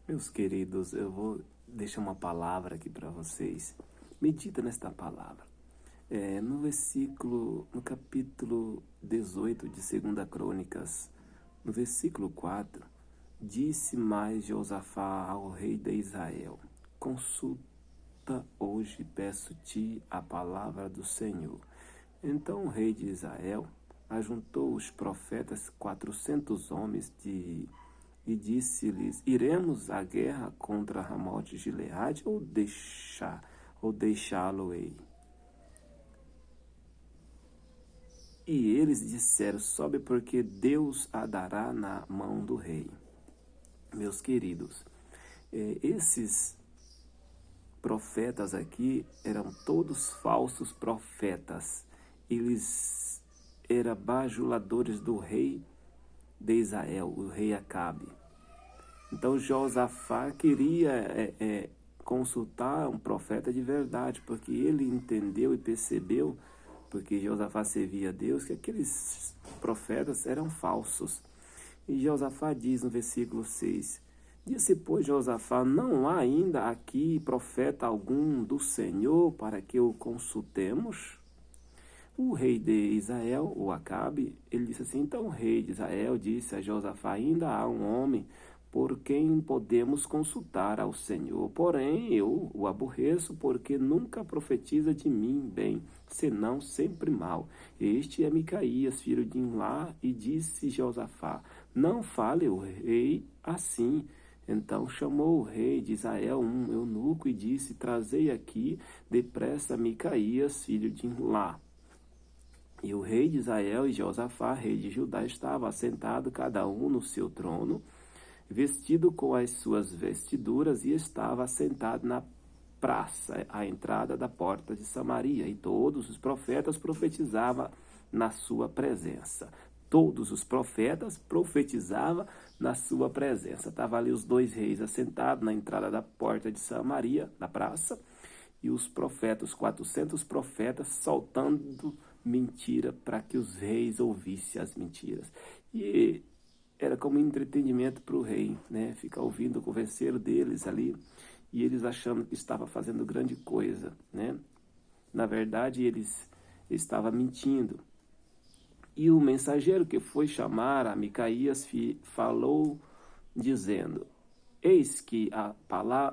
Meus queridos, eu vou deixar uma palavra aqui para vocês. Medita nesta palavra. No capítulo 18 de 2 Crônicas, no versículo 4, disse mais Josafá ao rei de Israel: consulta hoje, peço-te, a palavra do Senhor. Então o rei de Israel ajuntou os profetas 400 homens e disse-lhes: iremos à guerra contra Ramote de Gileade ou deixá-lo-ei? E eles disseram: sobe, porque Deus a dará na mão do rei. Meus queridos, esses profetas aqui eram todos falsos profetas. Eles eram bajuladores do rei de Israel, o rei Acabe. Então Josafá queria consultar um profeta de verdade, porque ele entendeu e percebeu, porque Josafá servia a Deus, que aqueles profetas eram falsos. E Josafá diz no versículo 6, disse, pois, Josafá: não há ainda aqui profeta algum do Senhor para que o consultemos? O rei de Israel, o Acabe, ele disse assim: então o rei de Israel disse a Josafá: ainda há um homem por quem podemos consultar ao Senhor, porém eu o aborreço, porque nunca profetiza de mim bem, senão sempre mal. Este é Micaías, filho de Imlá. E disse Josafá: não fale o rei assim. Então chamou o rei de Israel um eunuco e disse: trazei aqui depressa Micaías, filho de Imlá. E o rei de Israel e Josafá, rei de Judá, estavam assentados cada um no seu trono, vestido com as suas vestiduras, e estava assentado na praça, à entrada da porta de Samaria. E todos os profetas profetizavam na sua presença. Todos os profetas profetizavam na sua presença. Estavam ali os dois reis assentados na entrada da porta de Samaria, na praça, e os profetas, 400 profetas, soltando mentira para que os reis ouvissem as mentiras. E era como entretenimento para o rei, né? Ficar ouvindo o converseiro deles ali, e eles achando que estava fazendo grande coisa, né? Na verdade, eles estavam mentindo. E o mensageiro que foi chamar a Micaías falou, dizendo: eis que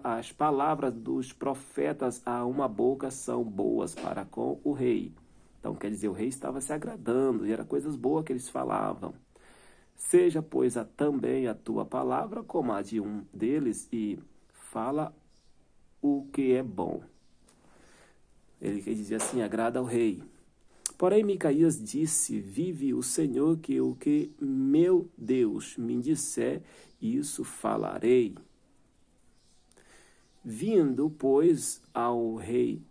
as palavras dos profetas a uma boca são boas para com o rei. Então, quer dizer, o rei estava se agradando, e era coisas boas que eles falavam. Seja, pois, também a tua palavra como a de um deles, e fala o que é bom. Ele quer dizer assim: agrada ao rei. Porém, Micaías disse: vive o Senhor, que o que meu Deus me disser, isso falarei. Vindo, pois, ao rei,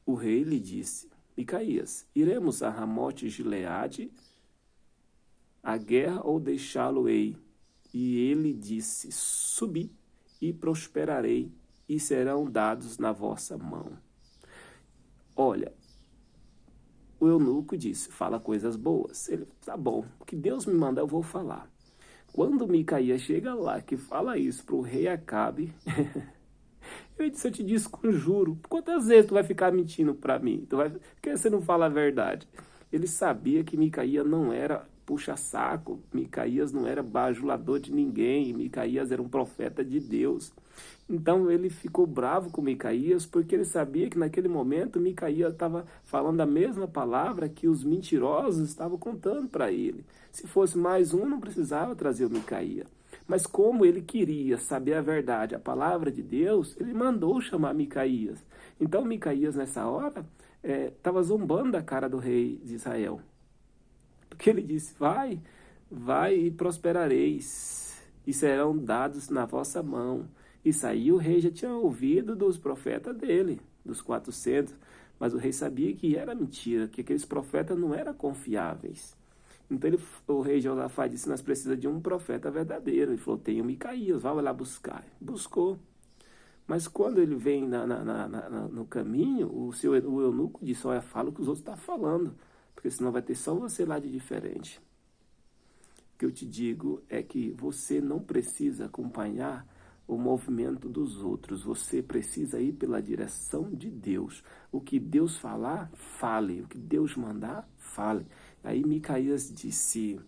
o rei lhe disse: Micaías, iremos a Ramote Gileade a guerra ou deixá-lo-ei? E ele disse: subi e prosperarei, e serão dados na vossa mão. Olha, o eunuco disse: fala coisas boas. Ele: tá bom, o que Deus me manda eu vou falar. Quando Micaías chega lá, que fala isso para o rei Acabe, eu disse: eu te desconjuro, quantas vezes tu vai ficar mentindo para mim? Por que você não fala a verdade? Ele sabia que Micaías não era puxa-saco, Micaías não era bajulador de ninguém, Micaías era um profeta de Deus. Então ele ficou bravo com Micaías, porque ele sabia que naquele momento Micaías estava falando a mesma palavra que os mentirosos estavam contando para ele. Se fosse mais um, não precisava trazer o Micaías. Mas como ele queria saber a verdade, a palavra de Deus, ele mandou chamar Micaías. Então Micaías, nessa hora, estava zombando da cara do rei de Israel. Porque ele disse: vai e prosperareis, e serão dados na vossa mão. Isso aí o rei já tinha ouvido dos profetas dele, dos 400, mas o rei sabia que era mentira, que aqueles profetas não eram confiáveis. Então o rei Josafá disse: nós precisamos de um profeta verdadeiro. Ele falou: tem o Micaías, vai lá buscar. Buscou. Mas quando ele vem no caminho, o eunuco disse: olha, fala o que os outros estão falando, porque senão vai ter só você lá de diferente. que eu te digo é que você não precisa acompanhar o movimento dos outros. Você precisa ir pela direção de Deus. O que Deus falar, fale. O que Deus mandar, fale. Aí Micaías disse,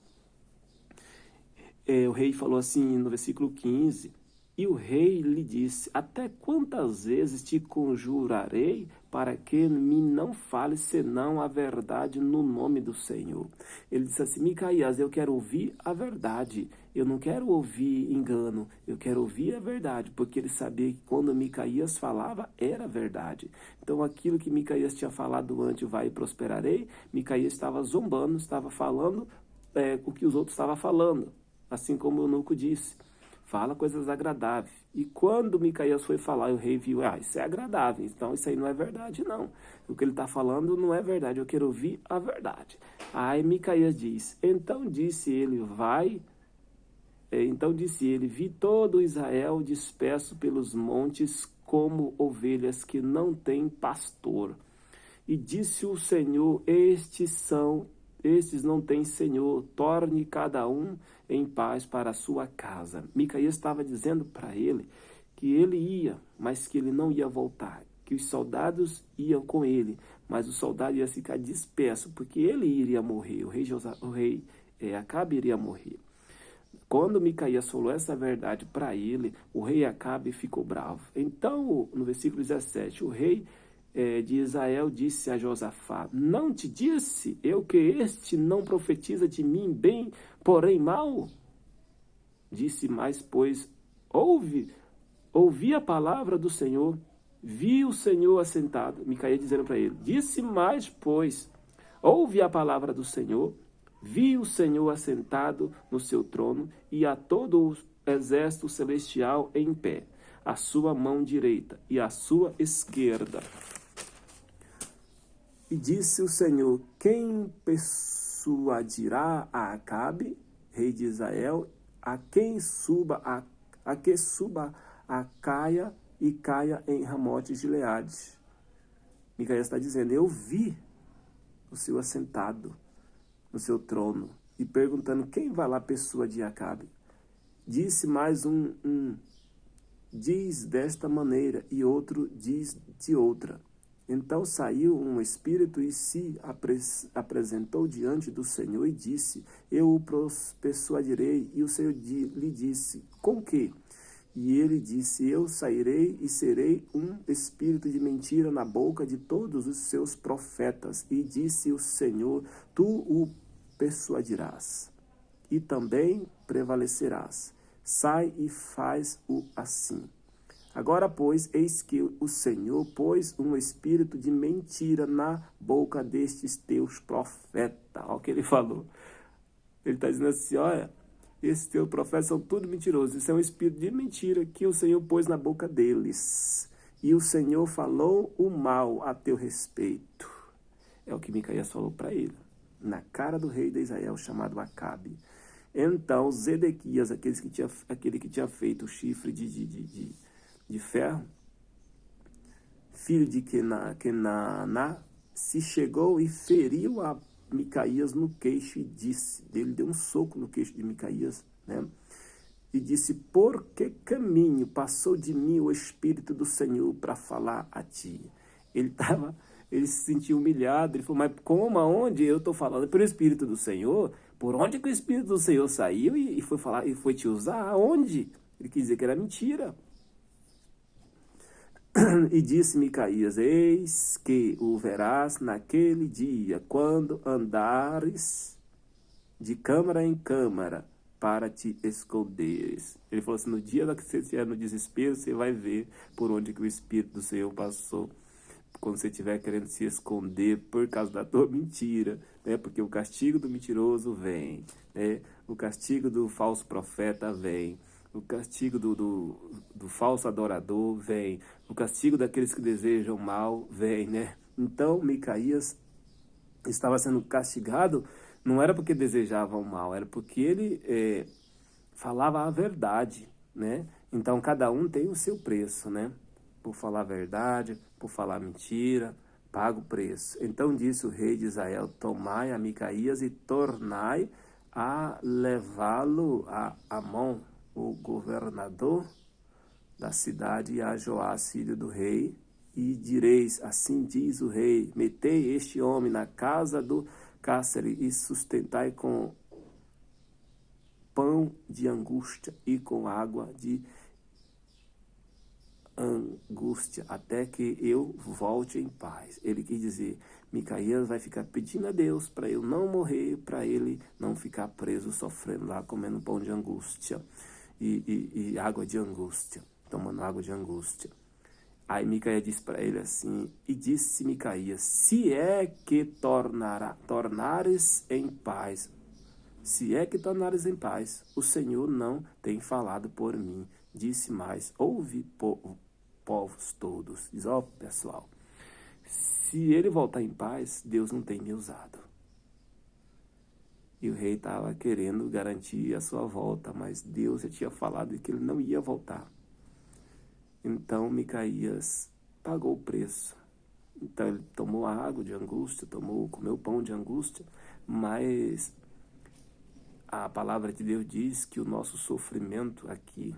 o rei falou assim no versículo 15, e o rei lhe disse, até quantas vezes te conjurarei para que me não fales senão a verdade no nome do Senhor? Ele disse assim, Micaías, eu quero ouvir a verdade, eu não quero ouvir engano, eu quero ouvir a verdade, porque ele sabia que quando Micaías falava, era verdade. Então aquilo que Micaías tinha falado antes, vai e prosperarei, Micaías estava zombando, estava falando o que os outros estavam falando, assim como o eunuco disse. Fala coisas agradáveis. E quando Micaías foi falar, o rei viu, isso é agradável, então isso aí não é verdade, não. O que ele está falando não é verdade, eu quero ouvir a verdade. Aí Micaías diz, então disse ele, vi todo Israel disperso pelos montes como ovelhas que não têm pastor. E disse o Senhor, estes não têm Senhor, torne cada um em paz para a sua casa. Micaías estava dizendo para ele que ele ia, mas que ele não ia voltar, que os soldados iam com ele, mas o soldado ia ficar disperso, porque ele iria morrer, o rei Acabe iria morrer. Quando Micaías falou essa verdade para ele, o rei Acabe ficou bravo. Então, no versículo 17, o rei de Israel disse a Josafá, não te disse eu que este não profetiza de mim bem, porém mal? Disse mais, pois, ouvi a palavra do Senhor, vi o Senhor assentado. Micaías dizendo para ele, disse mais, pois, ouve a palavra do Senhor, vi o Senhor assentado no seu trono e a todo o exército celestial em pé, a sua mão direita e a sua esquerda. E disse o Senhor, quem persuadirá a Acabe, rei de Israel, a que suba a Caia e caia em Ramote de Gileade? Micaías está dizendo, eu vi o Senhor assentado no seu trono e perguntando, quem vai lá persuadir Acabe? Disse mais diz desta maneira e outro diz de outra. Então saiu um espírito e se apresentou diante do Senhor e disse, eu o persuadirei. E o Senhor lhe disse, com que? E ele disse, eu sairei e serei um espírito de mentira na boca de todos os seus profetas. E disse o Senhor, tu o persuadirás e também prevalecerás. Sai e faz-o assim. Agora, pois, eis que o Senhor pôs um espírito de mentira na boca destes teus profetas. Olha o que ele falou. Ele está dizendo assim, olha, esses teus profetas são tudo mentirosos. Isso é um espírito de mentira que o Senhor pôs na boca deles. E o Senhor falou o mal a teu respeito. É o que Micaías falou para ele, na cara do rei de Israel, chamado Acabe. Então, Zedequias, aquele que tinha feito o chifre de ferro, filho de Kenaná, se chegou e feriu a Micaías no queixo e disse, ele deu um soco no queixo de Micaías, né? E disse, por que caminho passou de mim o Espírito do Senhor para falar a ti? Ele se sentiu humilhado, ele falou, mas como, aonde eu estou falando? Pelo Espírito do Senhor? Por onde que o Espírito do Senhor saiu e foi falar, e foi te usar? Aonde? Ele quis dizer que era mentira. E disse Micaías, eis que o verás naquele dia, quando andares de câmara em câmara, para te esconderes. Ele falou assim, no dia que você estiver no desespero, você vai ver por onde que o Espírito do Senhor passou. Quando você estiver querendo se esconder por causa da tua mentira, né? Porque o castigo do mentiroso vem, né? O castigo do falso profeta vem. O castigo do falso adorador vem. O castigo daqueles que desejam mal vem, né? Então, Micaías estava sendo castigado, não era porque desejava o mal, era porque ele falava a verdade, né? Então, cada um tem o seu preço, né? Por falar a verdade, por falar mentira, paga o preço. Então disse o rei de Israel, tomai a Micaías e tornai a levá-lo a Amon, o governador da cidade, e a Joás, filho do rei, e direis, assim diz o rei, metei este homem na casa do cárcere e sustentai com pão de angústia e com água de angústia, até que eu volte em paz. Ele quis dizer, Micaías vai ficar pedindo a Deus para eu não morrer, para ele não ficar preso, sofrendo lá, comendo pão de angústia e água de angústia, tomando água de angústia. Aí Micaías disse para ele assim, e disse Micaías, se é que tornares em paz, se é que tornares em paz, o Senhor não tem falado por mim. Disse mais, ouve povos todos. Diz, ó pessoal, se ele voltar em paz, Deus não tem me usado. E o rei estava querendo garantir a sua volta, mas Deus já tinha falado que ele não ia voltar. Então Micaías pagou o preço. Então ele tomou a água de angústia, comeu pão de angústia, mas a palavra de Deus diz que o nosso sofrimento aqui,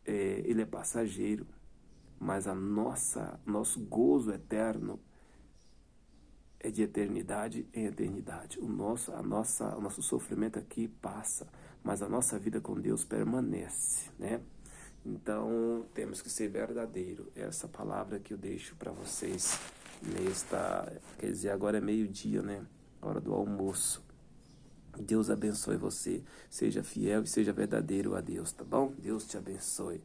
ele é passageiro, mas nosso gozo eterno é de eternidade em eternidade. O nosso sofrimento aqui passa, mas a nossa vida com Deus permanece, né? Então, temos que ser verdadeiro. Essa palavra que eu deixo para vocês quer dizer, agora é meio-dia, né? Hora do almoço. Deus abençoe você. Seja fiel e seja verdadeiro a Deus, tá bom? Deus te abençoe.